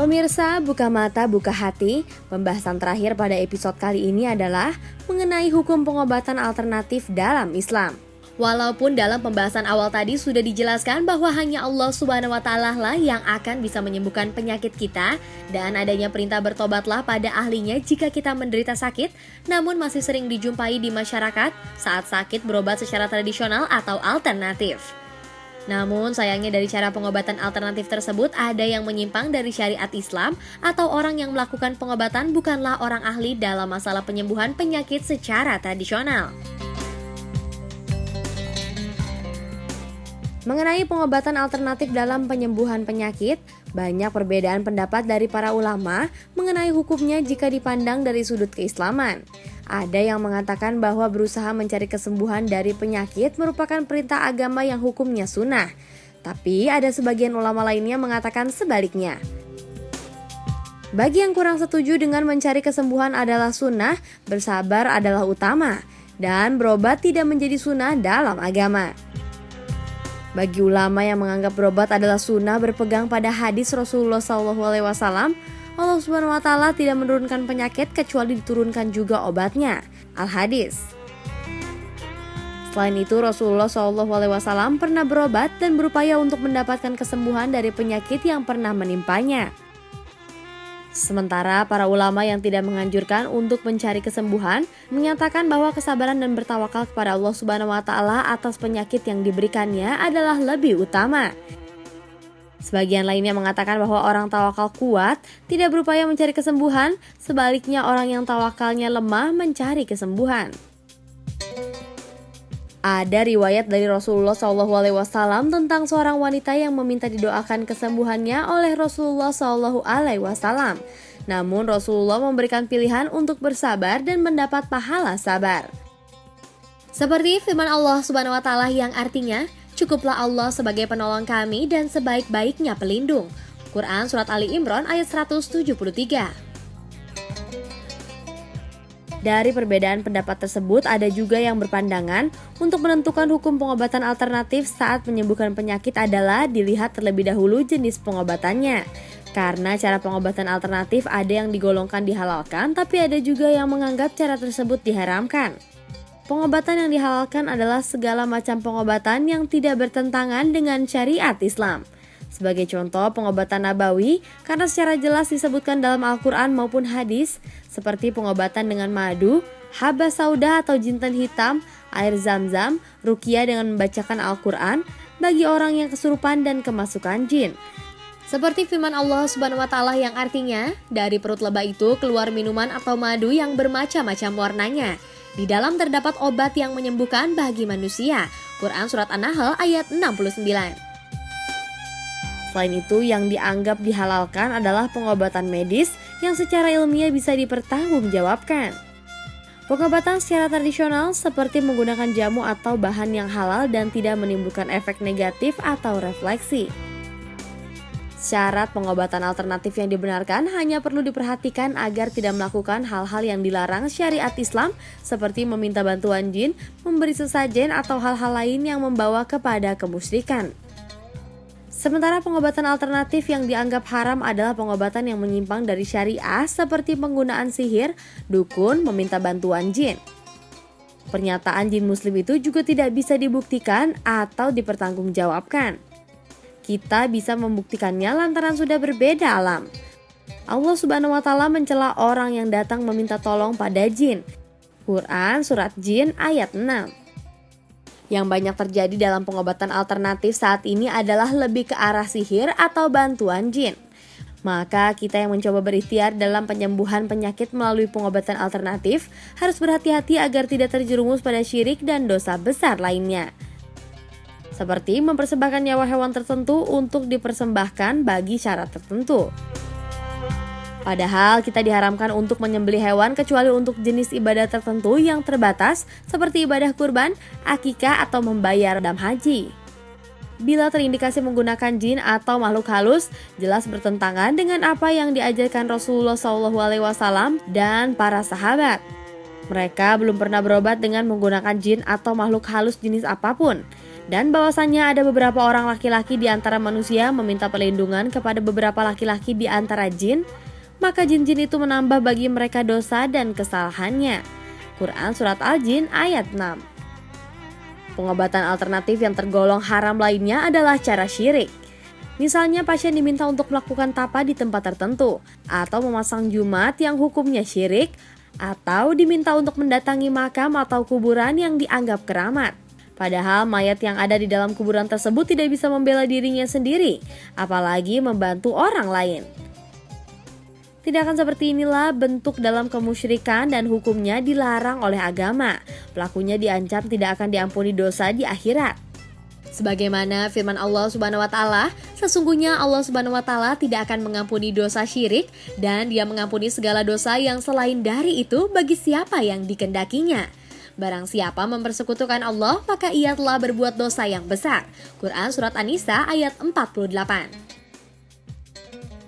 Pemirsa, buka mata, buka hati. Pembahasan terakhir pada episode kali ini adalah mengenai hukum pengobatan alternatif dalam Islam. Walaupun dalam pembahasan awal tadi sudah dijelaskan bahwa hanya Allah Subhanahu wa Ta'ala lah yang akan bisa menyembuhkan penyakit kita dan adanya perintah bertobatlah pada ahlinya jika kita menderita sakit, namun masih sering dijumpai di masyarakat saat sakit berobat secara tradisional atau alternatif. Namun sayangnya dari cara pengobatan alternatif tersebut ada yang menyimpang dari syariat Islam atau orang yang melakukan pengobatan bukanlah orang ahli dalam masalah penyembuhan penyakit secara tradisional. Mengenai pengobatan alternatif dalam penyembuhan penyakit, banyak perbedaan pendapat dari para ulama mengenai hukumnya jika dipandang dari sudut keislaman. Ada yang mengatakan bahwa berusaha mencari kesembuhan dari penyakit merupakan perintah agama yang hukumnya sunnah. Tapi ada sebagian ulama lainnya mengatakan sebaliknya. Bagi yang kurang setuju dengan mencari kesembuhan adalah sunnah, bersabar adalah utama, dan berobat tidak menjadi sunnah dalam agama. Bagi ulama yang menganggap berobat adalah sunnah berpegang pada hadis Rasulullah SAW, Allah Subhanahu wa Ta'ala tidak menurunkan penyakit kecuali diturunkan juga obatnya. Al-Hadis. Selain itu, Rasulullah SAW pernah berobat dan berupaya untuk mendapatkan kesembuhan dari penyakit yang pernah menimpanya. Sementara para ulama yang tidak menganjurkan untuk mencari kesembuhan menyatakan bahwa kesabaran dan bertawakal kepada Allah Subhanahu wa Ta'ala atas penyakit yang diberikannya adalah lebih utama. Sebagian lainnya mengatakan bahwa orang tawakal kuat tidak berupaya mencari kesembuhan, sebaliknya orang yang tawakalnya lemah mencari kesembuhan. Ada riwayat dari Rasulullah SAW tentang seorang wanita yang meminta didoakan kesembuhannya oleh Rasulullah SAW. Namun Rasulullah memberikan pilihan untuk bersabar dan mendapat pahala sabar. Seperti firman Allah Subhanahu wa Ta'ala yang artinya, "Cukuplah Allah sebagai penolong kami dan sebaik-baiknya pelindung." Quran Surat Ali Imran ayat 173. Dari perbedaan pendapat tersebut ada juga yang berpandangan untuk menentukan hukum pengobatan alternatif saat menyembuhkan penyakit adalah dilihat terlebih dahulu jenis pengobatannya. Karena cara pengobatan alternatif ada yang digolongkan dihalalkan, tapi ada juga yang menganggap cara tersebut diharamkan. Pengobatan yang dihalalkan adalah segala macam pengobatan yang tidak bertentangan dengan syariat Islam. Sebagai contoh, pengobatan nabawi karena secara jelas disebutkan dalam Al-Quran maupun hadis, seperti pengobatan dengan madu, haba sauda atau jintan hitam, air zam-zam, ruqyah dengan membacakan Al-Quran, bagi orang yang kesurupan dan kemasukan jin. Seperti firman Allah Subhanahu wa Ta'ala yang artinya, dari perut lebah itu keluar minuman atau madu yang bermacam-macam warnanya. Di dalam terdapat obat yang menyembuhkan bagi manusia. Quran Surat An-Nahl ayat 69. Selain itu, yang dianggap dihalalkan adalah pengobatan medis yang secara ilmiah bisa dipertanggungjawabkan. Pengobatan secara tradisional seperti menggunakan jamu atau bahan yang halal dan tidak menimbulkan efek negatif atau refleksi. Syarat pengobatan alternatif yang dibenarkan hanya perlu diperhatikan agar tidak melakukan hal-hal yang dilarang syariat Islam seperti meminta bantuan jin, memberi sesajen atau hal-hal lain yang membawa kepada kemusyrikan. Sementara pengobatan alternatif yang dianggap haram adalah pengobatan yang menyimpang dari syariah seperti penggunaan sihir, dukun, meminta bantuan jin. Pernyataan jin muslim itu juga tidak bisa dibuktikan atau dipertanggungjawabkan. Kita bisa membuktikannya lantaran sudah berbeda alam. Allah Subhanahu wa Ta'ala mencela orang yang datang meminta tolong pada jin. Quran Surat Jin ayat 6. Yang banyak terjadi dalam pengobatan alternatif saat ini adalah lebih ke arah sihir atau bantuan jin. Maka kita yang mencoba berikhtiar dalam penyembuhan penyakit melalui pengobatan alternatif harus berhati-hati agar tidak terjerumus pada syirik dan dosa besar lainnya. Seperti mempersembahkan nyawa hewan tertentu untuk dipersembahkan bagi syarat tertentu. Padahal kita diharamkan untuk menyembelih hewan kecuali untuk jenis ibadah tertentu yang terbatas seperti ibadah kurban, akikah atau membayar dam haji. Bila terindikasi menggunakan jin atau makhluk halus, jelas bertentangan dengan apa yang diajarkan Rasulullah SAW dan para sahabat. Mereka belum pernah berobat dengan menggunakan jin atau makhluk halus jenis apapun. Dan bahwasannya ada beberapa orang laki-laki di antara manusia meminta perlindungan kepada beberapa laki-laki di antara jin, maka jin-jin itu menambah bagi mereka dosa dan kesalahannya. Quran Surat Al-Jin ayat 6. Pengobatan alternatif yang tergolong haram lainnya adalah cara syirik. Misalnya pasien diminta untuk melakukan tapa di tempat tertentu, atau memasang jumat yang hukumnya syirik, atau diminta untuk mendatangi makam atau kuburan yang dianggap keramat. Padahal mayat yang ada di dalam kuburan tersebut tidak bisa membela dirinya sendiri, apalagi membantu orang lain. Tindakan seperti inilah bentuk dalam kemusyrikan dan hukumnya dilarang oleh agama. Pelakunya diancam tidak akan diampuni dosa di akhirat. Sebagaimana firman Allah Subhanahu wa taala, sesungguhnya Allah Subhanahu wa taala tidak akan mengampuni dosa syirik dan Dia mengampuni segala dosa yang selain dari itu bagi siapa yang dikehendakinya. Barang siapa mempersekutukan Allah, maka ia telah berbuat dosa yang besar. Quran Surat An-Nisa ayat 48.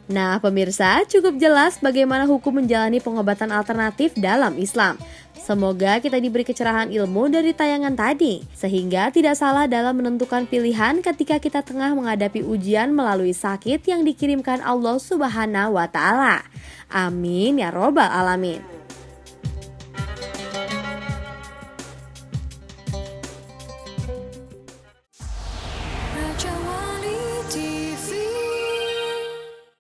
Nah pemirsa, cukup jelas bagaimana hukum menjalani pengobatan alternatif dalam Islam. Semoga kita diberi kecerahan ilmu dari tayangan tadi, sehingga tidak salah dalam menentukan pilihan ketika kita tengah menghadapi ujian melalui sakit yang dikirimkan Allah Subhanahu wa Ta'ala. Amin ya Robbal Alamin.